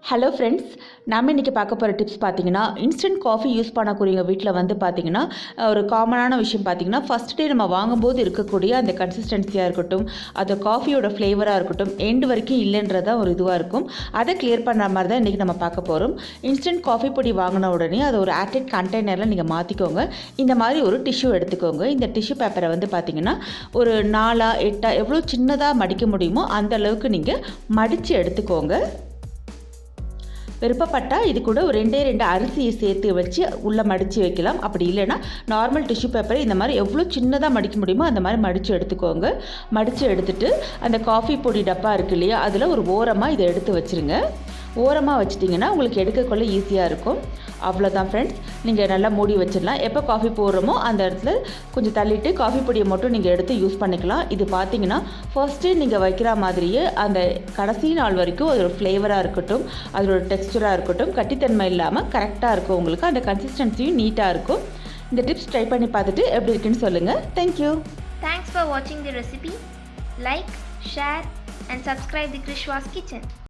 Hello friends, நாம் இன்றைக்கி பார்க்க போகிற டிப்ஸ் பார்த்தீங்கன்னா, இன்ஸ்டன்ட் காஃபி யூஸ் பண்ணக்கூடியவங்க வீட்டில் வந்து பார்த்தீங்கன்னா, ஒரு காமனான விஷயம் பார்த்தீங்கன்னா, ஃபஸ்ட் டே நம்ம வாங்கும்போது இருக்கக்கூடிய அந்த கன்சிஸ்டன்சியாக இருக்கட்டும், அது காஃபியோட ஃப்ளேவராக இருக்கட்டும், எண்டு வரைக்கும் இல்லைன்றதான் ஒரு இதுவாக இருக்கும். அதை கிளியர் பண்ணுற மாதிரி தான் இன்றைக்கி நம்ம பார்க்க போகிறோம். இன்ஸ்டன்ட் காஃபி பொடி வாங்கின உடனே அதை ஒரு ஏர்டைட் கண்டெய்னரில் நீங்கள் மாற்றிக்கோங்க. இந்த மாதிரி ஒரு டிஷ்யூ எடுத்துக்கோங்க. இந்த டிஷ்யூ பேப்பரை வந்து பார்த்தீங்கன்னா, ஒரு 4 8 எவ்வளோ சின்னதாக மடிக்க முடியுமோ அந்த அளவுக்கு நீங்கள் மடித்து எடுத்துக்கோங்க. விருப்பப்பட்டால் இது கூட ஒரு 2 அரிசியை சேர்த்து வச்சு உள்ளே மடித்து வைக்கலாம். அப்படி இல்லைன்னா நார்மல் டிஷ்யூ பேப்பரை இந்த மாதிரி எவ்வளோ சின்னதாக மடிக்க முடியுமோ அந்த மாதிரி மடித்து எடுத்துக்கோங்க. மடித்து எடுத்துகிட்டு அந்த காஃபி பொடி டப்பா இருக்கு இல்லையா, அதில் ஒரு ஓரமாக இதை எடுத்து வச்சுருங்க. ஓரமாக வச்சிட்டிங்கன்னா உங்களுக்கு எடுக்கக்குள்ள ஈஸியாக இருக்கும். அவ்வளோதான் ஃப்ரெண்ட்ஸ், நீங்கள் நல்லா மூடி வச்சிடலாம். எப்போ காஃபி போடுறோமோ அந்த இடத்துல கொஞ்சம் தள்ளிட்டு காஃபி பொடியை மட்டும் நீங்கள் எடுத்து யூஸ் பண்ணிக்கலாம். இது பார்த்தீங்கன்னா ஃபர்ஸ்ட்டு நீங்கள் வைக்கிற மாதிரியே அந்த கடைசி நாள் வரைக்கும் அதோட ஃப்ளேவராக இருக்கட்டும், அதோட டெக்ஸ்டராக இருக்கட்டும், கட்டித்தன்மை இல்லாமல் கரெக்டாக இருக்கும். உங்களுக்கு அந்த கன்சிஸ்டன்சியும் நீட்டாக இருக்கும். இந்த டிப்ஸ் ட்ரை பண்ணி பார்த்துட்டு எப்படி இருக்குன்னு சொல்லுங்கள். Thank you. Thanks for watching the recipe. Like, share and subscribe the KrishVas kitchen.